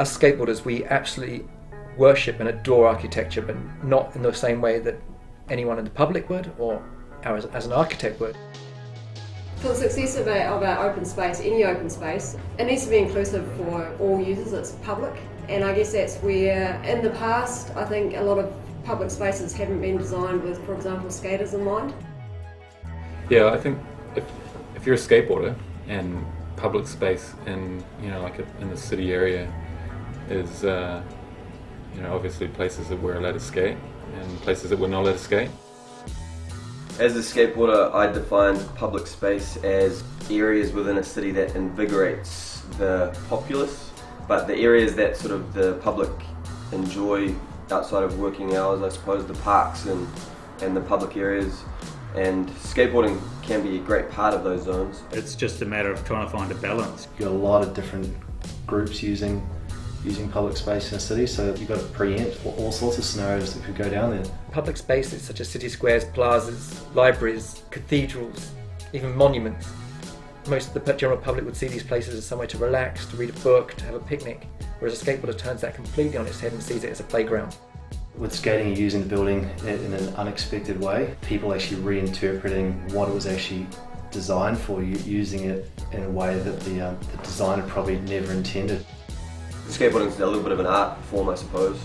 Us skateboarders, we absolutely worship and adore architecture, but not in the same way that anyone in the public would, or as an architect would. For the success of our open space, any open space, it needs to be inclusive for all users. It's public, and I guess that's where, in the past, I think a lot of public spaces haven't been designed with, for example, skaters in mind. Yeah, I think if you're a skateboarder and public space in in the city area is obviously places that we're allowed to skate and places that we're not allowed to skate. As a skateboarder, I define public space as areas within a city that invigorates the populace, but the areas that sort of the public enjoy outside of working hours, I suppose, the parks and the public areas. And skateboarding can be a great part of those zones. It's just a matter of trying to find a balance. You've got a lot of different groups using public space in a city, so you've got to preempt all sorts of scenarios that could go down there. Public spaces such as city squares, plazas, libraries, cathedrals, even monuments. Most of the general public would see these places as somewhere to relax, to read a book, to have a picnic, whereas a skateboarder turns that completely on its head and sees it as a playground. With skating, you're using the building in an unexpected way. People actually reinterpreting what it was actually designed for, using it in a way that the designer probably never intended. Skateboarding is a little bit of an art form, I suppose.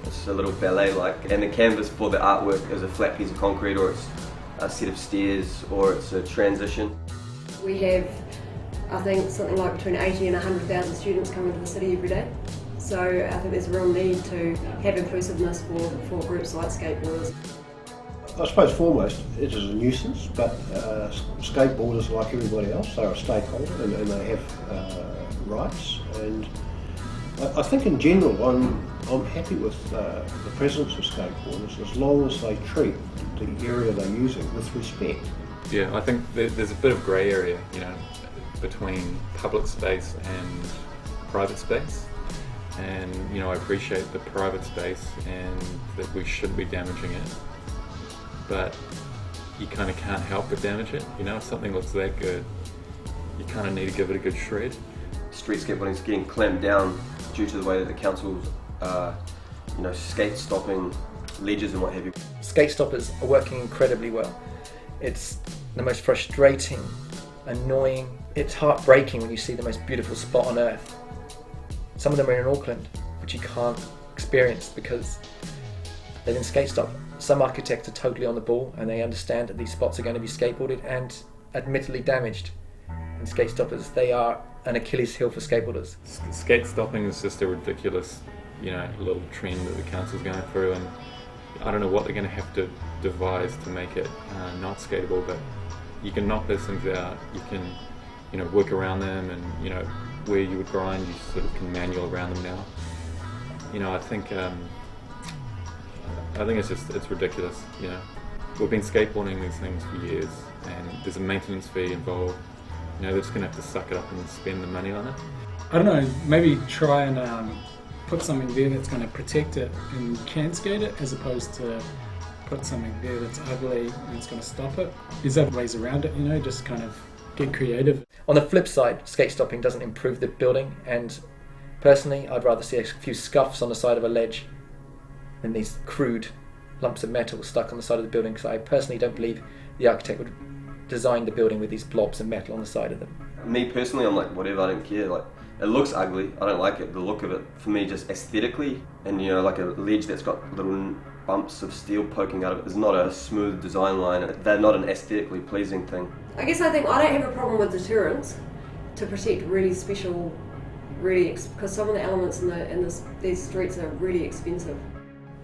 It's a little ballet-like, and the canvas for the artwork is a flat piece of concrete, or it's a set of stairs, or it's a transition. We have, I think, something like between 80 and 100,000 students coming to the city every day. So I think there's a real need to have inclusiveness for groups like skateboarders. I suppose foremost it is a nuisance, but skateboarders, like everybody else, they're a stakeholder and they have rights. And I think in general I'm happy with the presence of skateboarders as long as they treat the area they're using with respect. Yeah, I think there's a bit of grey area, between public space and private space. And I appreciate the private space and that we shouldn't be damaging it, but you kind of can't help but damage it. If something looks that good, you kind of need to give it a good shred. Street skateboarding is getting clamped down due to the way that the councils are, skate stopping ledges and what have you. Skate stoppers are working incredibly well. It's the most frustrating, annoying, it's heartbreaking when you see the most beautiful spot on earth. Some of them are in Auckland, which you can't experience because they didn't skate stop. Some architects are totally on the ball and they understand that these spots are going to be skateboarded and admittedly damaged. And skate stoppers, they are an Achilles heel for skateboarders. Skate stopping is just a ridiculous, little trend that the council's going through, and I don't know what they're going to have to devise to make it not skatable, but you can knock those things out, you can, work around them, and, where you would grind, you sort of can manual around them now. I think it's ridiculous. We've been skateboarding these things for years, and there's a maintenance fee involved. They're just going to have to suck it up and spend the money on it. I don't know, maybe try and put something there that's going to protect it and can skate it, as opposed to put something there that's ugly and it's going to stop it. There's other ways around it, just kind of get creative. On the flip side, skate stopping doesn't improve the building, and personally I'd rather see a few scuffs on the side of a ledge than these crude lumps of metal stuck on the side of the building, because I personally don't believe the architect would design the building with these blobs of metal on the side of them. Me personally, I'm like, whatever, I don't care. Like, it looks ugly, I don't like it, the look of it. For me, just aesthetically, and like a ledge that's got little bumps of steel poking out of it is not a smooth design line. They're not an aesthetically pleasing thing. I guess I think I don't have a problem with deterrence to protect really special, because some of the elements in these streets are really expensive.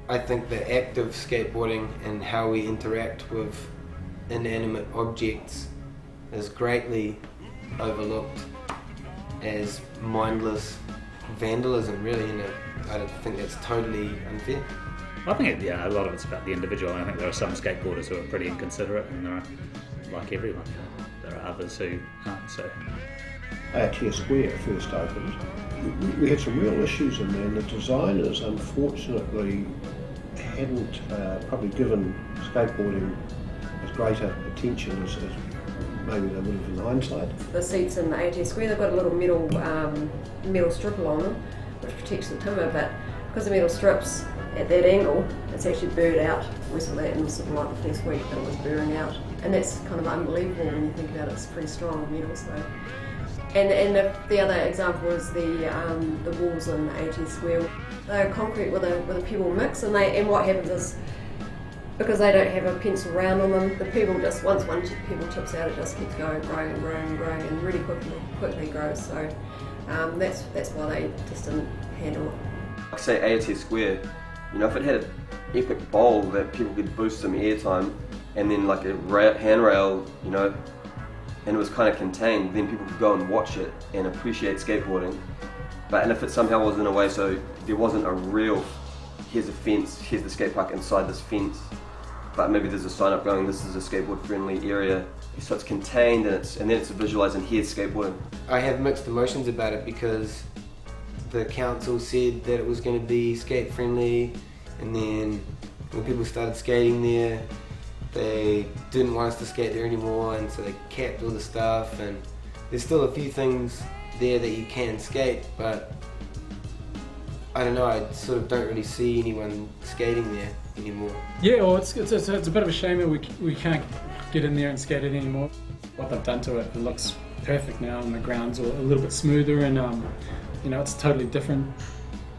I think the act of skateboarding and how we interact with inanimate objects is greatly overlooked as mindless vandalism, really, and I don't think that's totally unfair. I think a lot of it's about the individual. I think there are some skateboarders who are pretty inconsiderate, and there are, like everyone, there are others who aren't. So Our Square first opened, we had some real issues in there, and the designers unfortunately hadn't probably given skateboarding as greater attention as maybe they would have in hindsight. The seats in the AT Square, they've got a little metal strip along them, which protects the timber, but because the metal strips at that angle, it's actually burred out. We saw that in sort of like the first week that it was burring out, and that's kind of unbelievable when you think about it. It's pretty strong metal. So, and the other example is the walls in AT Square. They're concrete with a pebble mix, and what happens is, because they don't have a pencil round on them, the pebble just, once one pebble chips out, it just keeps growing and really quickly grows. So that's why they just didn't handle it. Like say AT Square, if it had an epic bowl that people could boost some airtime, and then like a handrail, and it was kind of contained, then people could go and watch it and appreciate skateboarding. And if it somehow was in a way so there wasn't a real, here's a fence, here's the skate park inside this fence, but maybe there's a sign up going, this is a skateboard friendly area, so it's contained and then it's visualised and here's skateboarding. I have mixed emotions about it because the council said that it was going to be skate friendly, and then when people started skating there, they didn't want us to skate there anymore, and so they capped all the stuff, and there's still a few things there that you can skate, but I don't know, I sort of don't really see anyone skating there anymore. Yeah, well, it's a bit of a shame that we can't get in there and skate it anymore. What they've done to it, it looks perfect now, and the ground's a little bit smoother, and it's totally different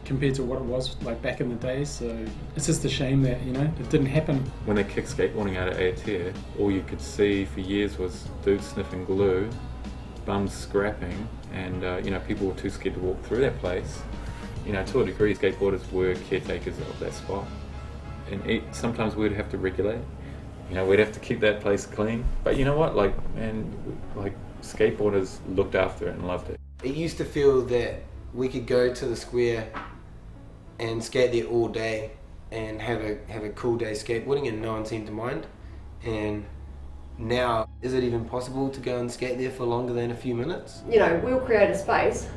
compared to what it was like back in the day. So it's just a shame that it didn't happen. When they kicked skateboarding out of Aotea, all you could see for years was dudes sniffing glue, bums scrapping, and people were too scared to walk through that place. To a degree, skateboarders were caretakers of that spot, and sometimes we'd have to regulate. We'd have to keep that place clean. But you know what? Skateboarders looked after it and loved it. It used to feel that we could go to the square and skate there all day and have a cool day skateboarding, and no one seemed to mind. And now, is it even possible to go and skate there for longer than a few minutes? We'll create a space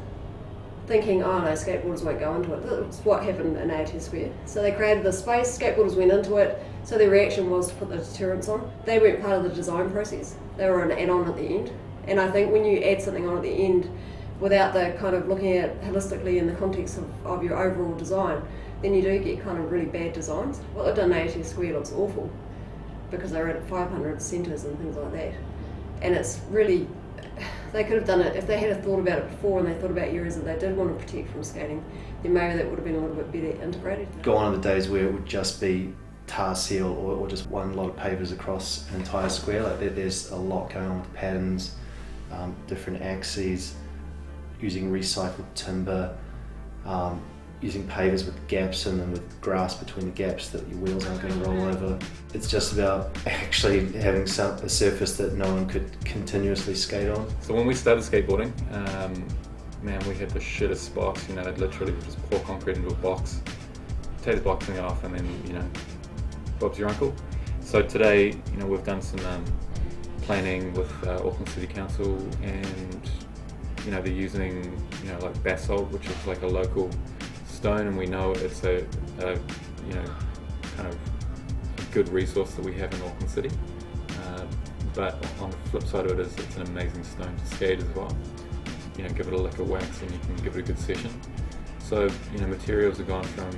thinking, oh no, skateboarders won't go into it. That's what happened in AT Square. So they created the space, skateboarders went into it, so their reaction was to put the deterrents on. They weren't part of the design process. They were an add-on at the end. And I think when you add something on at the end, without the kind of looking at it holistically in the context of your overall design, then you do get kind of really bad designs. What they've done in AT Square looks awful, because they're at 500 centres and things like that. And it's really, they could have done it, if they had thought about it before and they thought about areas that they did want to protect from skating, then maybe that would have been a little bit better integrated. Gone are the days where it would just be tar seal or just one lot of pavers across an entire square. There's a lot going on with patterns, different axes, using recycled timber, using pavers with gaps in them, with grass between the gaps that your wheels aren't going to roll over. It's just about actually having a surface that no one could continuously skate on. So when we started skateboarding, we had the shittest spots. They'd literally just pour concrete into a box, take the boxing off, and then Bob's your uncle. So today, we've done some planning with Auckland City Council, and they're using like basalt, which is like a local stone, and we know it's a kind of a good resource that we have in Auckland City. But on the flip side of it is it's an amazing stone to skate as well. Give it a lick of wax and you can give it a good session. So materials have gone from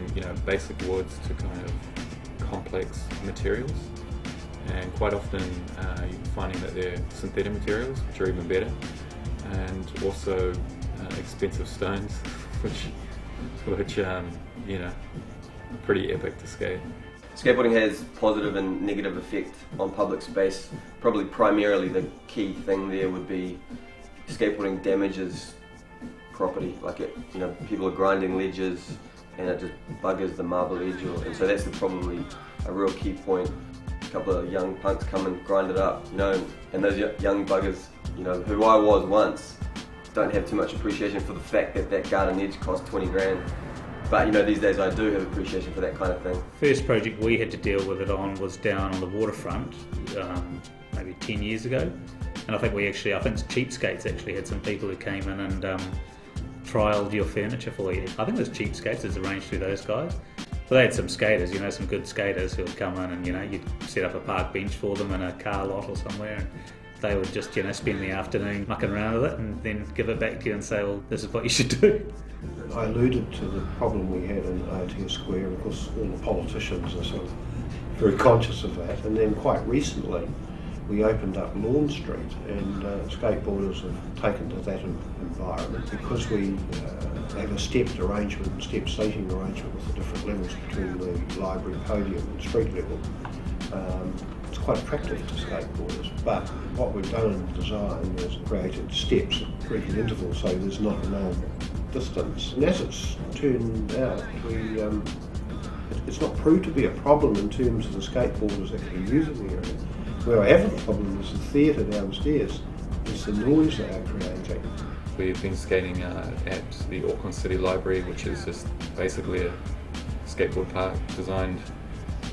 basic woods to kind of complex materials, and quite often you're finding that they're synthetic materials, which are even better, and also expensive stones, which pretty epic to skate. Skateboarding has positive and negative effect on public space. Probably primarily the key thing there would be skateboarding damages property. People are grinding ledges and it just buggers the marble edge, and so that's probably a real key point. A couple of young punks come and grind it up, and those young buggers, who I was once, don't have too much appreciation for the fact that that garden edge cost 20 grand. But these days I do have appreciation for that kind of thing. First project we had to deal with it on was down on the waterfront, maybe 10 years ago. And I think Cheapskates actually had some people who came in and trialled your furniture for you. I think it was Cheapskates that's arranged through those guys. But they had some skaters, some good skaters who would come in and, you'd set up a park bench for them in a car lot or somewhere. they would just, spend the afternoon mucking around with it and then give it back to you and say, well, this is what you should do. I alluded to the problem we had in AOTS Square. Of course, all the politicians are sort of very conscious of that. And then quite recently, we opened up Lawn Street, and skateboarders have taken to that environment because we have a stepped arrangement, stepped seating arrangement with the different levels between the library podium and street level. It's quite attractive to skateboarders, but what we've done in the design is created steps at frequent intervals so there's not a long distance. And as it's turned out, it's not proved to be a problem in terms of the skateboarders actually using the area. Where I have a problem is the theatre downstairs. It's the noise they are creating. We've been skating at the Auckland City Library, which is just basically a skateboard park designed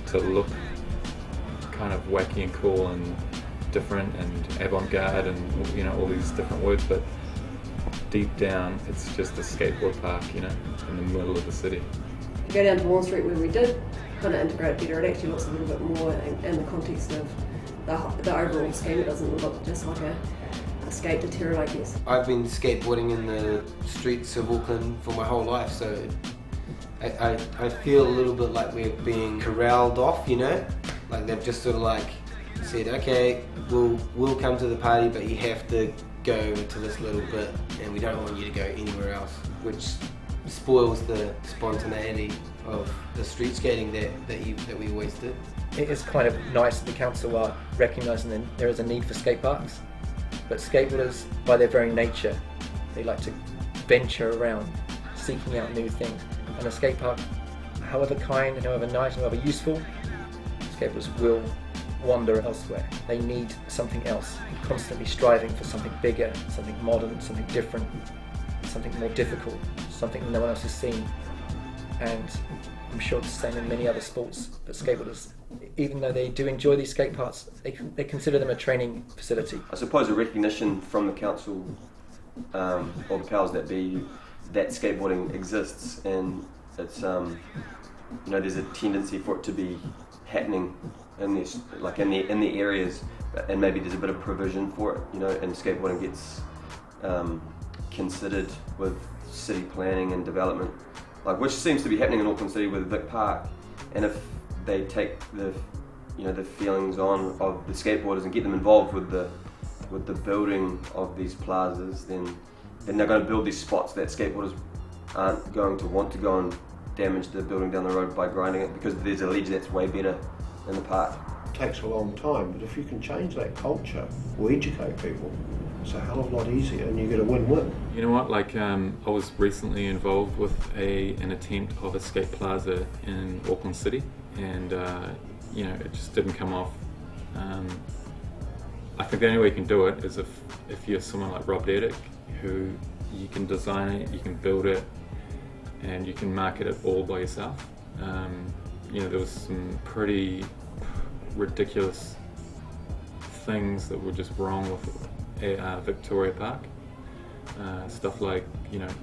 to look kind of wacky and cool and different and avant-garde and all these different words, but deep down it's just a skateboard park, in the middle of the city. If you go down to Lawn Street where we did kind of integrate it better, it actually looks a little bit more in the context of the overall scheme. It doesn't look just like a skate deterrent, I guess. I've been skateboarding in the streets of Auckland for my whole life, so I feel a little bit like we're being corralled off, Like they've just sort of said, okay, we'll come to the party, but you have to go to this little bit, and we don't want you to go anywhere else, which spoils the spontaneity of the street skating that we always did. It is kind of nice that the council are recognising that there is a need for skate parks, but skateboarders, by their very nature, they like to venture around, seeking out new things. And a skate park, however kind and however nice and however useful, skateboarders will wander elsewhere. They need something else, constantly striving for something bigger, something modern, something different, something more difficult, something no one else has seen. And I'm sure it's the same in many other sports, but skateboarders, even though they do enjoy these skate parks, they consider them a training facility. I suppose a recognition from the council or the powers that be that skateboarding exists, and it's there's a tendency for it to be happening in this, in the areas, and maybe there's a bit of provision for it, and skateboarding gets considered with city planning and development, which seems to be happening in Auckland City with Vic Park. And if they take the feelings on of the skateboarders and get them involved with the building of these plazas, then they're going to build these spots that skateboarders aren't going to want to go and damage the building down the road by grinding it, because there's a ledge that's way better in the park. It takes a long time, but if you can change that culture or educate people, it's a hell of a lot easier, and you get a win-win. You know what, I was recently involved with an attempt of a skate plaza in Auckland City, and it just didn't come off. I think the only way you can do it is if you're someone like Rob Deddick, who you can design it, you can build it, and you can market it all by yourself. There was some pretty ridiculous things that were just wrong with Victoria Park. Stuff like,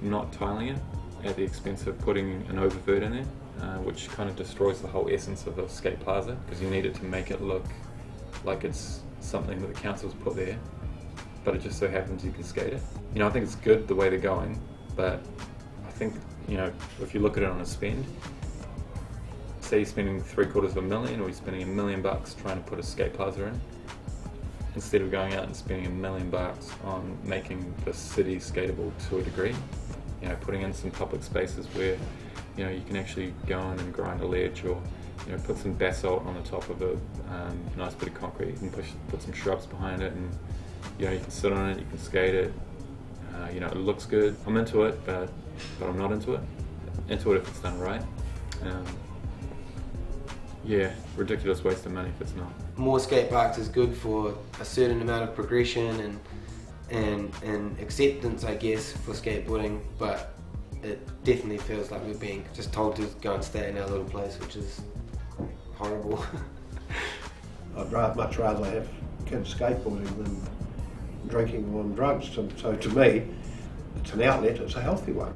not tiling it at the expense of putting an oververt in there, which kind of destroys the whole essence of a skate plaza, because you need it to make it look like it's something that the council's put there, but it just so happens you can skate it. I think it's good the way they're going, but I think, if you look at it on a spend, say you're spending $750,000 or you're spending $1 million trying to put a skate plaza in, instead of going out and spending $1 million on making the city skatable to a degree, putting in some public spaces where, you can actually go in and grind a ledge, or, put some basalt on the top of a nice bit of concrete and put some shrubs behind it, and, you can sit on it, you can skate it, it looks good. I'm into it, but I'm not into it. Into it if it's done right. Ridiculous waste of money if it's not. More skate parks is good for a certain amount of progression and acceptance, I guess, for skateboarding, but it definitely feels like we're being just told to go and stay in our little place, which is horrible. I'd much rather have kids skateboarding than drinking on drugs, so to me, it's an outlet, it's a healthy one.